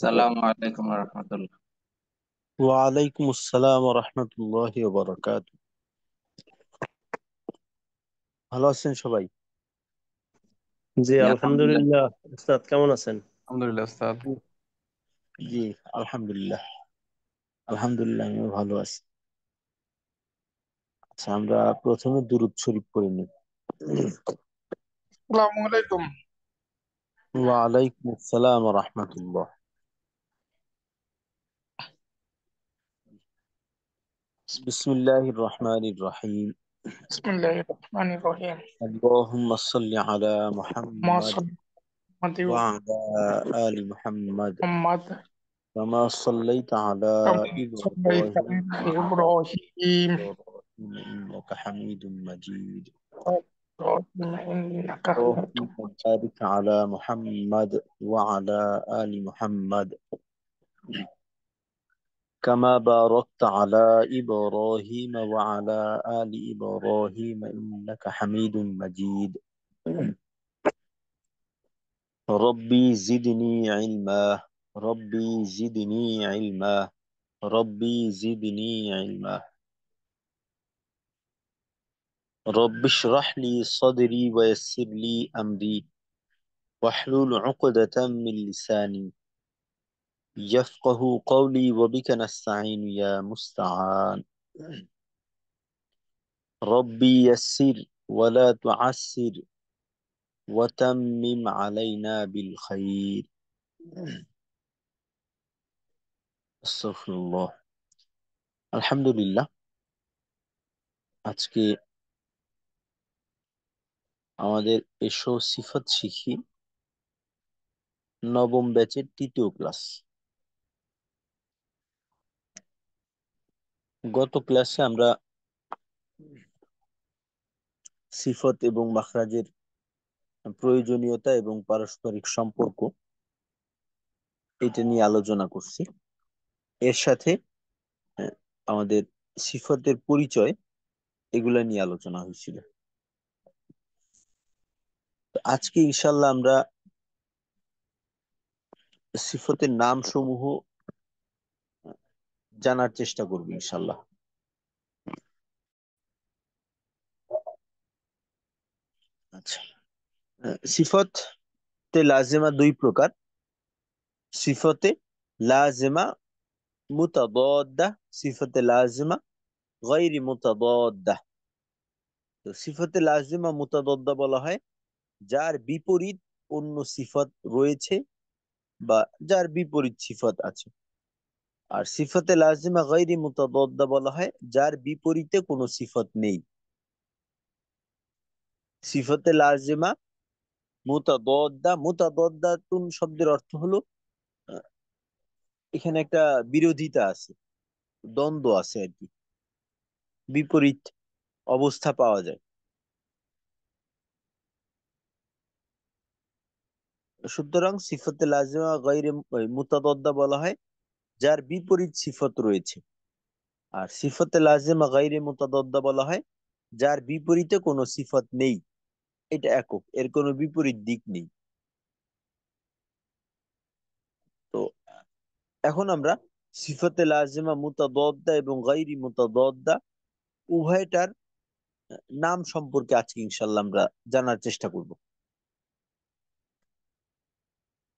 সালামু আলাইকুম রহমতুল্লাহ। ওয়ালাইকুম আসসালাম রহমতুল্লাহি ওয়া বারাকাতুহু। ভালো আছেন সবাই? জি জি আলহামদুলিল্লাহ। আলহামদুলিল্লাহ। উস্তাদ কেমন আছেন? আলহামদুলিল্লাহ উস্তাদ। জি আলহামদুলিল্লাহ। আলহামদুলিল্লাহ আমিও ভালো আছি। আচ্ছা, আমরা প্রথমে দুরূদ শরীফ পড়ে নিই। আসসালামু আলাইকুম। ওয়ালাইকুম আসসালাম রহমতুল্লাহ। বিসমিল্লাহির রহমানির রহিম। বিসমিল্লাহির রহমানির রহিম। আল্লাহুম্মা সাল্লি আলা মা মুহাম্মাদ সাল্লাল্লাহু ওয়া আলাইহি আলা আলি মুহাম্মাদ মুহাম্মাদ কামা সাল্লাইতা আলা কামা সাল্লাইতা ইব্রাহিম আলা ওয়া আলা ইব্রাহিম ইব্রাহিম ইন্নাকা হামিদুম মাজিদ। ইন্নাকা হামিদুম اللهم بارك على محمد وعلى آل محمد كما باركت على إبراهيم وعلى آل إبراهيم إنك حميد مجيد. ربي زدني علما، ربي زدني علما، ربي زدني علما. رب اشرح لي صدري ويسر لي أمري واحلل عقدة من لساني يفقه قولي وبك نستعين يا مستعان. ربي يسر ولا تعسر وتمم علينا بالخير. استغفر الله. আলহামদুলিল্লাহ। আজকে আমাদের এসো সিফত শিখি নবম ব্যাচের তৃতীয় ক্লাস। গত ক্লাসে আমরা সিফত এবং মাখরাজের প্রয়োজনীয়তা এবং পারস্পরিক সম্পর্ক এটা নিয়ে আলোচনা করছি। এর সাথে আহ, আমাদের সিফতের পরিচয় এগুলা নিয়ে আলোচনা হয়েছিল। তো আজকে ইনশাল্লাহ আমরা সিফতের নাম সমূহ জানার চেষ্টা করব ইনশাল্লাহ। আচ্ছা, সিফতে লাজেমা দুই প্রকার। সিফতে লাজেমা মুতাদাদ্দা, সিফতে লাজেমা গায়রি মুতাদাদ্দা। তো সিফতে লাজেমা মুতাদাদ্দা বলা হয় যার বিপরীত অন্য সিফত রয়েছে বা যার বিপরীত সিফত আছে। আর সিফতে লাজিমা গায়রি মুতাদাদ্দা বলা হয় যার বিপরীতে কোনো সিফত নেই। সিফতে লাজিমা মুতাদাদ্দা, মুতাদাদ্দাতুন শব্দের অর্থ হলো আহ, এখানে একটা বিরোধিতা আছে, দ্বন্দ্ব আছে আর কি, বিপরীত অবস্থা পাওয়া যায়। সুতরাং সিফতে লাজিমা গায়রি মুতাদাদ্দা বলা হয় যার বিপরীত সিফত রয়েছে। আর সিফতে লাজিমা গায়রি মুতাদাদ্দা বলা হয় যার বিপরীতে কোনো সিফত নেই। এটা একক, এর কোনো বিপরীত দিক নেই। তো এখন আমরা সিফতে লাজিমা মুতাদাদ্দা এবং গায়রি মুতাদাদ্দা উভয়টার নাম সম্পর্কে আজকে ইনশাল্লাহ আমরা জানার চেষ্টা করব।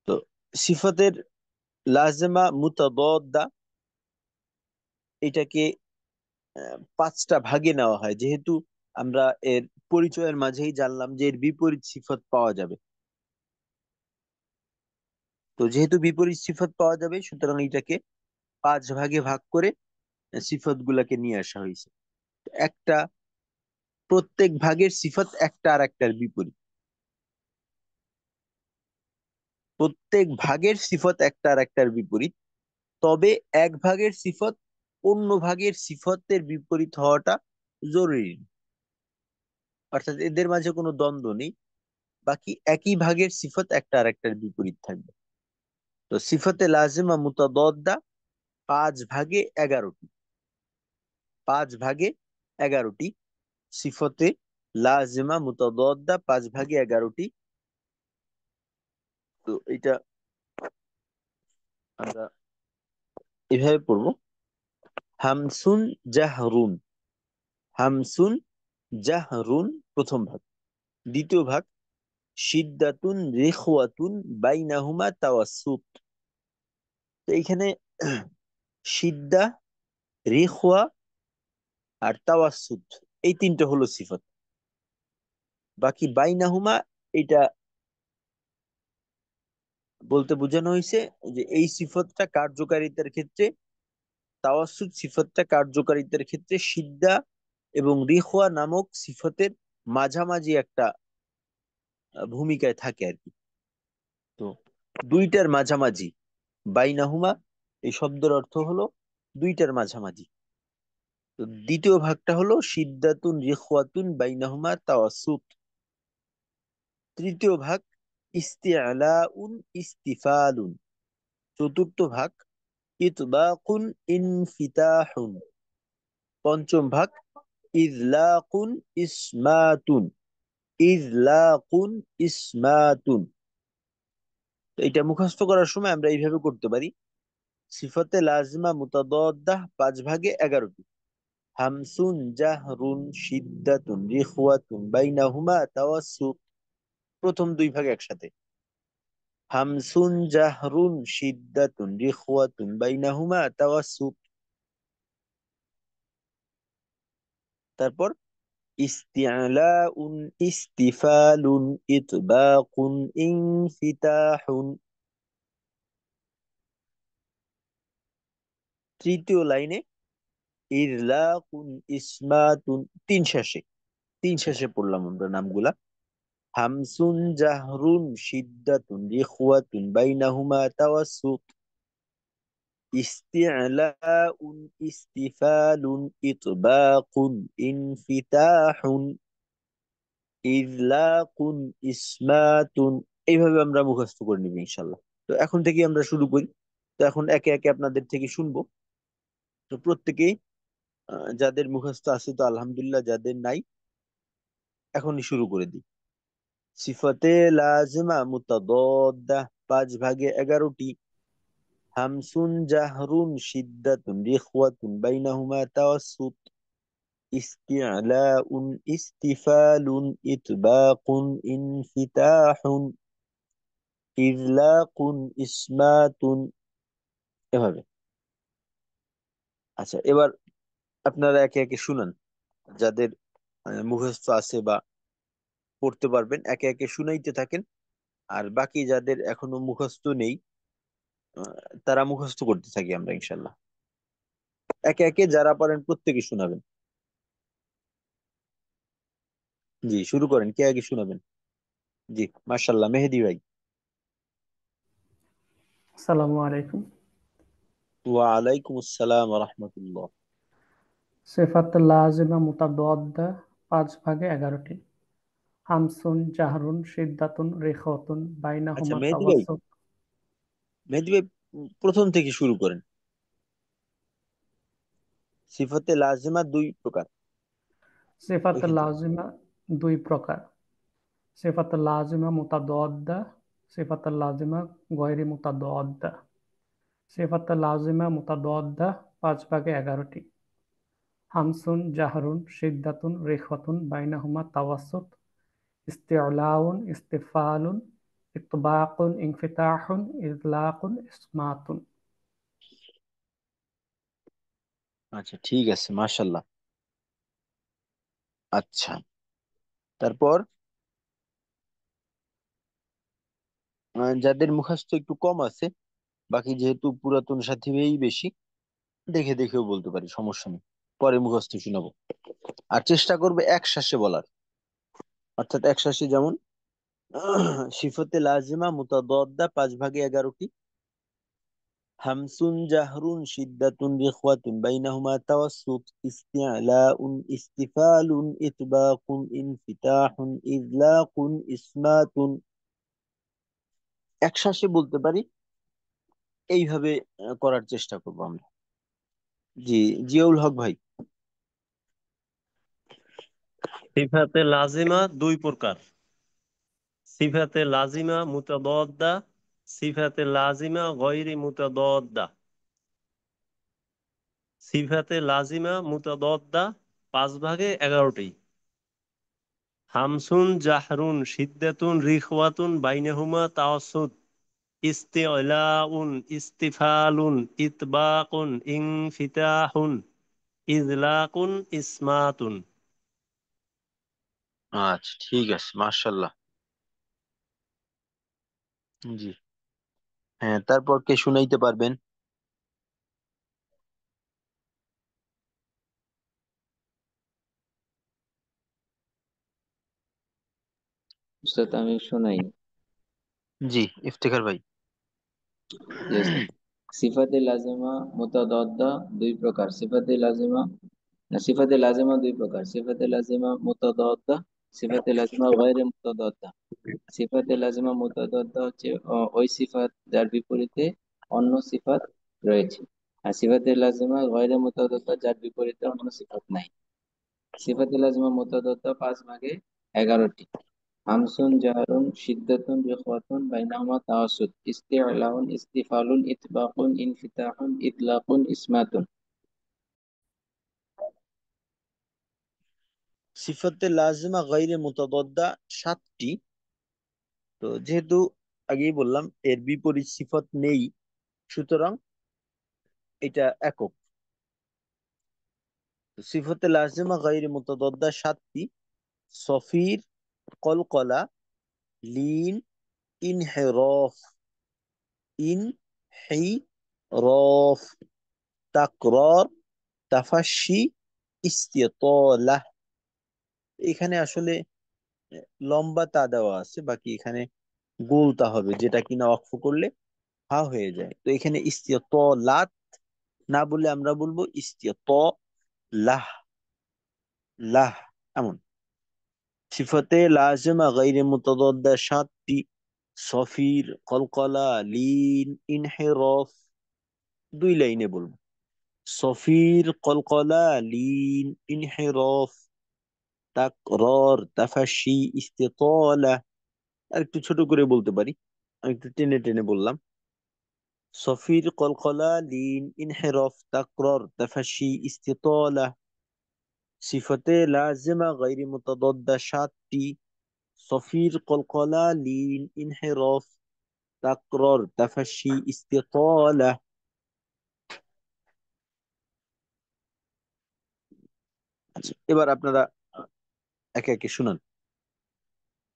তো সিফতের লাজিমা মুতাদাদ্দা এটাকে পাঁচটা ভাগে নেওয়া হয়, যেহেতু আমরা এর পরিচয়ের মাঝেই জানলাম যে এর বিপরীত সিফত পাওয়া যাবে। তো যেহেতু বিপরীত সিফত পাওয়া যাবে, সুতরাং এটাকে পাঁচ ভাগে ভাগ করে সিফত গুলাকে নিয়ে আসা হয়েছে। একটা, প্রত্যেক ভাগের সিফত একটা আর একটার বিপরীত। প্রত্যেক ভাগের সিফত একটা আর একটার বিপরীত। তবে এক ভাগের সিফত অন্য ভাগের সিফতের বিপরীত হওয়াটা জরুরি না। অর্থাৎ এদের মাঝে কোনো দ্বন্দ্ব নেই, বাকি একই ভাগের সিফত একটা আর একটার বিপরীত থাকবে। তো সিফতে লাজিমা মুতাদাদ্দা পাঁচ ভাগে 11টি। পাঁচ ভাগে 11টি সিফতে লাজিমা মুতাদাদ্দা, পাঁচ ভাগে 11টি। তো এটা আমরা এভাবে পড়বো, হামসুন জাহরুন। হামসুন জাহরুন প্রথম ভাগ। দ্বিতীয় ভাগ, শিদ্দাতুন রিখওয়াতুন বাইনাহুমা তাওয়াসসুত। তো এইখানে শিদ্দা, রিখওয়া আর তাওয়াসসুত এই তিনটা হলো সিফত। বাকি বাইনাহুমা এটা বলতে বোঝানো হয়েছে যে এই সিফতটা কার্যকারিতার ক্ষেত্রে, তাওয়াসসুত সিফতটা কার্যকারিতার ক্ষেত্রে শিদ্দা এবং রিখওয়া নামক সিফতের মাঝামাঝি একটা ভূমিকায় থাকে আর কি। তো দুইটার মাঝামাঝি, বাইনাহুমা এই শব্দের অর্থ হলো দুইটার মাঝামাঝি। তো দ্বিতীয় ভাগটা হলো শিদ্দাতুন রিখওয়াতুন বাইনাহুমা তাওয়াসসুত। তৃতীয় ভাগ ইস্তিআলাউন ইস্তিফালুন। চতুর্থ ভাগ ইতবাকুন ইনফিতাহুন। পঞ্চম ভাগ ইযলাকুন ইসমাতুন। ইযলাকুন ইসমাতুন। তো এটা মুখস্থ করার সময় আমরা এইভাবে করতে পারি, সিফাতে লাজিমা মুতাদাদ্দাহ 5 ভাগে 11টি। হামসুন জাহরুন শিদ্দাতুন রিখওয়াতুন বাইনাহুমা তাওয়াসসুত। প্রথম 2 ভাগ একসাথে, হামসুন জাহরুন শিদ্দাতুন রিখওয়াতুন বাইনাহুমা তাওয়াসসুত। তারপর ইস্তিআলাউন ইস্তিফালুন ইতবাকুন ইনফিতাহুন। তৃতীয় লাইনে ইযলাকুন ইসমাতুন। তিন শেষে পড়লাম আমরা নামগুলা, হামসুন জাহরুন শিদ্দাতুন রিখওয়াতুন বাইনাহুমা তাওয়াসসুত। ইস্তিআলাউন ইস্তিফালুন ইতবাকুন ইনফিতাহুন ইযলাকুন ইসমাতুন। এইভাবে আমরা মুখস্থ করে নিব ইনশাল্লাহ। তো এখন থেকে আমরা শুরু করি। তো এখন একে একে আপনাদের থেকে শুনবো। তো প্রত্যেকেই যাদের মুখস্থ আছে তো আলহামদুলিল্লাহ, যাদের নাই এখনই শুরু করে দিই। সিফাতে লাজিমা মুতাদাদ্দাহ 5 ভাগে 11টি। হামসুন জাহরুন শিদ্দাতুন রিখওয়াতুন বাইনাহুমা তাওয়াসসুত। ইস্তিআলাউন ইস্তিফালুন ইতবাকুন ইনফিতাহুন ইযলাকুন ইসমাতুন। এভাবে। আচ্ছা, এবার আপনারা একে একে শুনান। যাদের মুখস্থ আছে বা পড়তে পারবেন একে একে শুনাইতে থাকেন। আর বাকি যাদের এখনো মুখস্থ নেই তারা মুখস্থ করতে থাকি আমরা ইনশাল্লাহ। একে একে যারা পারেন প্রত্যেকে শোনাবেন। জি, শুরু করেন, কে আগে শোনাবেন? জি, মাশাল্লাহ, মেহেদি ভাই। আসসালামু আলাইকুম। ওয়ালাইকুম আসসালাম ওয়া রাহমাতুল্লাহ। সিফাত লাজিমা মুতাদাদ্দা 5 ভাগে 11টি। হামসুন জাহরুন শিদ্দাতুন রিখওয়াতুন আচ্ছা বাইনাহুমা মেহেদি ভাই, তাওয়াসসুত। প্রথম থেকে শুরু করেন। সিফাতে লাজিমা 2 প্রকার, সিফাত ওইখান থেকে। লাজিমা 2 প্রকার। সিফাত লাজিমা মুতাদাদ্দা, সিফাত লাজিমা গয়রি মুতাদাদ্দা। সিফাত লাজিমা মুতাদাদ্দা 5 ভাগে 11টি। হামসুন জাহরুন শিদ্দাতুন রিখওয়াতুন বাইনাহুমা তাওয়াসসুত। ইস্তি'লাউন ইস্তিফালুন ইতবাকুন ইনফিতাহুন ইযলাকুন ইসমাতুন। আচ্ছা ঠিক আছে, মাশাল্লাহ। আচ্ছা, তারপর যাদের মুখস্থ একটু কম আছে, বাকি যেহেতু পুরাতন সাথী ভাই বেশি, দেখে দেখেও বলতে পারি, সমস্যা নেই। পরে মুখস্থ শোনাবো। আর চেষ্টা করবে এক শ্বাসে বলার, অর্থাৎ এক শ্বাসে। যেমন সিফতে লাজিমা মুতাদাদ্দা 5 ভাগে 11টি। হামসুন জাহরুন শিদ্দাতুন রিখওয়াতুন বাইনাহুমা তাওয়াসসুত। ইস্তিআলাউন ইস্তিফালুন ইতবাকুন ইনফিতাহুন ইযলাকুন ইসমাতুন। এক শ্বাসে বলতে পারি, এইভাবে করার চেষ্টা করবো আমরা। জি, জিয়াউল হক ভাই। সিফাতে লাজিমা 2 প্রকার। সিফাতে লাজিমা মুতাদাদ্দা সিফাতে লাজিমা গয়রি মুতাদাদ্দা। সিফাতে লাজিমা মুতাদাদ্দা 5 ভাগে 11টি। হামসুন জাহরুন শিদ্দাতুন রিখওয়াতুন বাইনাহুমা তাওয়াসুদ ইস্তিলাউন ইস্তিফালুন ইতবাকুন ইনফিতাহুন ইজলাকুন ইসমাতুন। আচ্ছা, ঠিক আছে, মাশাল্লাহ। জি, হ্যাঁ, তারপর কে শুনাইতে পারবেন? উস্তাদ আমি শোনাই। জি, ইফতেখার ভাই। জি উস্তাদ। সিফাতে লাজিমা মুতাদাদ্দা দুই প্রকার। সিফাতে লাজিমা দুই প্রকার, সিফাতে লাজিমা মুতাদাদ্দা, সিফাতে লাজিমা গায়রে মুতাদাদ্দা। সিফাতে লাজিমা মুতাদাদ্দা হচ্ছে ওই সিফাত যার বিপরীতে অন্য সিফাত রয়েছে। আর সিফাতে লাজিমা গায়রে মুতাদাদ্দা যার বিপরীতে অন্য সিফাত নাই। সিফাতে লাজিমা মুতাদাদ্দা 5 ভাগে 11টি। হামসুন জারুন শিদ্দাতুন রিখওয়াতুন বাইনাহুমা তাওয়াসুদ ইস্তিলাউন ইস্তিফালুন ইতবাকুন ইনফিতাহুন ইতলাকুন ইসমাতুন। সিফাতে লাজিমা গায়রে মুতাদাদ্দা 7টি। তো যেহেতু আগেই বললাম এর বিপরীত সিফত নেই, সুতরাং এটা একক। তো সিফাতে লাজিমা গায়রে মুতাদাদ্দা 7টি: সফির, কলকলা, লিন, ইনহিরাফ, ইনহিরাফ, তাকরার, তাফাশি, ইস্তিতালাহ। এখানে আসলে লম্বা তা দেওয়া আছে, বাকি এখানে গোল তা হবে, যেটা কিনা অক্ফ করলে হা হয়ে যায়। তো এখানে ইস্তিতালাত না বলে আমরা বলবো ইস্তিতালাহ, লাহ, এমন। সিফাতে লাজিমা গায়রে মুতাদাদ্দা 7টি: সফির, কলকলা, লিন, ইনহিরাফ। 2 লাইনে বলবো: সফির, কলকলা, লিন, ইনহিরাফ, তাকরার, তাফাশি, ইস্তিতালা। আর একটু ছোট করে বলতে পারি, আমি একটু টেনে টেনে বললাম: সফির, কলকলা, লিন, ইনহিরাফ, তাকরার, তাফাশি, ইস্তিতালা। সিফাতে লাজিমা গায়রে মুতাদাদ্দা 7টি: সফির, কলকলা, লিন, ইনহিরাফ, তাকরার, তাফাশি, ইস্তিতালা। আচ্ছা, এবার আপনারা একে একে শুনান।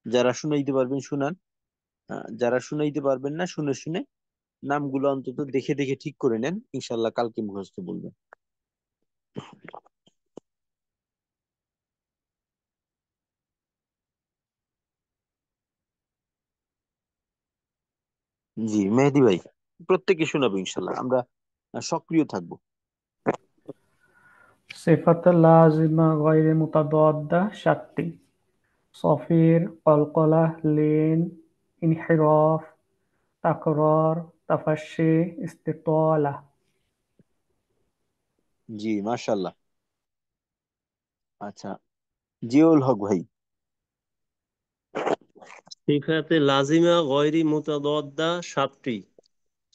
যারা শুনাইতে পারবেন শুনান, যারা শুনাইতে পারবেন না শুনে শুনে নামগুলো অন্তত দেখে দেখে ঠিক করে নেন, ইনশাল্লাহ কালকে মুখস্থ বলবেন। জি, মেহেদি ভাই, প্রত্যেকে শোনাবো ইনশাল্লাহ, আমরা সক্রিয় থাকবো। সিফাতে লাজিমা গয়রে মুতাদাদ্দা 7টি: সফির, কলকলা, লিন, ইনহিরাফ, তাকরার, তাফাশি, ইস্তিতালা। জি, মাশাল্লাহ। আচ্ছা, জিয়াউল হক ভাই। সিফাতে লাজিমা গয়রি মুতাদাদ্দা 7টি: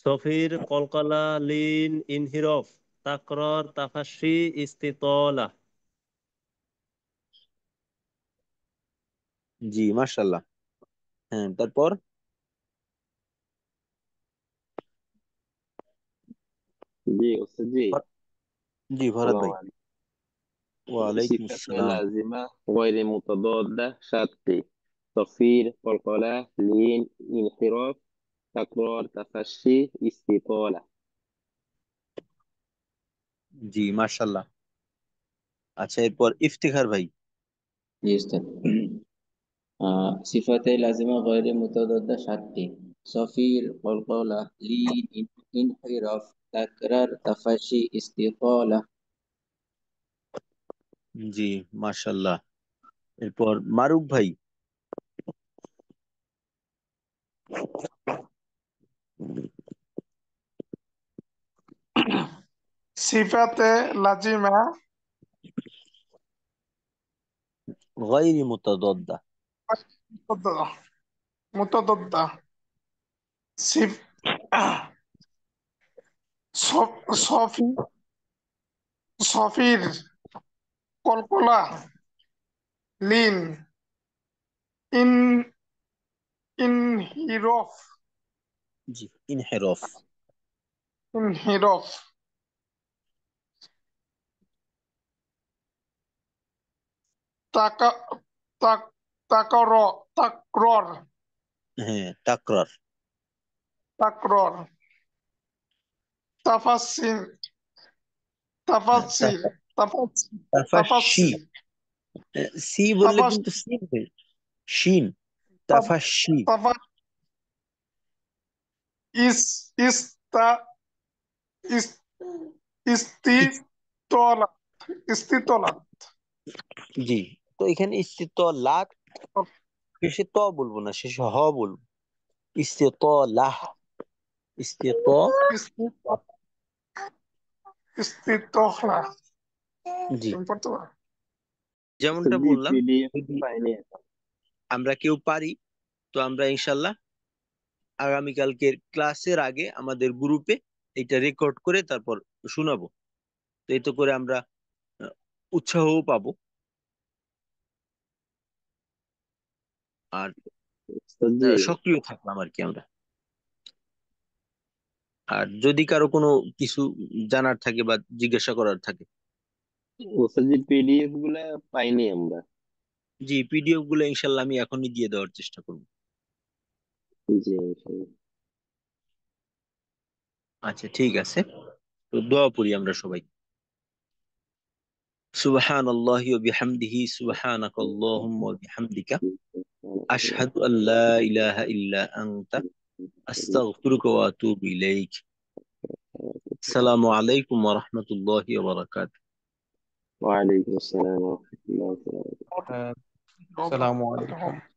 সফির, কলকলা, লিন, ইনহিরাফ, তাকরার, তাফাশি, ইস্তিতালা। জি, মাশাল্লাহ। হ্যাঁ, তারপর? জি ওস্তাদ জি। জি, ভরত সালাম ভাই। আলাইকুম। ওয়ালাইকুম সিফাতে আসসালাম। লাজিমা গয়রে মুতাদাদ্দা 7টি: তফসির, কলকলা, লিন, ইনহিরাফ, তাকরার, তাফাশি, ইস্তিতালা। জি, মাশাল্লাহ। আচ্ছা, এরপর ইফতিখার ভাই। জি উস্তাদ। সিফাতে লাজিমা গয়রে মুতাদাদ্দা 7টি: সফির, কলকলা, লিন, ইনহিরাফ, তাকরার, তাফাশি, ইস্তিতালা। জি, মাশাল্লাহ। এরপর মারুফ ভাই। সিফাতে লাজিমা গায়রি মুতাদাদ্দা। মুতাদাদ্দা সিফ আহ, সফি সফির কলকলা লিন ইন ইনহিরফ জি, ইনহেরফ। ইনহিরফ তাকা তাক তাকর তাকরর হ্যাঁ, তাকরার। তাকরর তাফাসসির হ্যাঁ, তাফাসসির তাফাসসির তাফাশি। তাফাসসির সি বললে তাফাস কিন্তু সিন হয়ে- শিন। তাফ- তাফাশি। তাফা ইস ইস্তা ইস ইস- ইস্তিতলা ইস্তিতলা জি, তো এখানে ইস্তিত লাত, শেষে ত বলবো না, শেষে হ বলবো। ইস্তিত লাহ। ইস্তিত। ইস্তিতলা জি, তুমি পড়তে পারো? যেমনটা জি, বললাম, পিডিএফ যদি পাইনি এখন। আমরা কেউ পারি, তো আমরা ইনশাল্লাহ আগামীকালকের ক্লাসের আগে আমাদের গ্রুপে এটা রেকর্ড করে তারপর শোনাবো। তো এতে করে আমরা আহ, উৎসাহও পাবো, আর জি, সক্রিয় থাকলাম আর কি আমরা। আর যদি কারো কোনো কিছু জানার থাকে বা জিজ্ঞাসা করার থাকে। জি, পিডিএফ গুলা পাইনি আমরা। জি, পিডিএফ গুলো ইনশাল্লাহ আমি এখনই দিয়ে দেওয়ার চেষ্টা করবো। জি, ইনশাল্লাহ। আচ্ছা, ঠিক আছে। তো দোয়া করি আমরা সবাই। সুবহানাল্লাহি ওয়া বিহামদিহি, সুবহানাকাল্লাহুম্মা ওয়া বিহামদিকা, আশহাদু আল্লা ইলাহা ইল্লা আনতা, আস্তাগফিরুকা ওয়া আতুবু ইলাইক। আসসালামু আলাইকুম ওয়া রাহমাতুল্লাহি ওয়া বারাকাতুহু। ওয়ালাইকুম আসসালাম ওয়া রাহমাতুল্লাহি ওয়া বারাকাতুহু। আসসালামু আলাইকুম।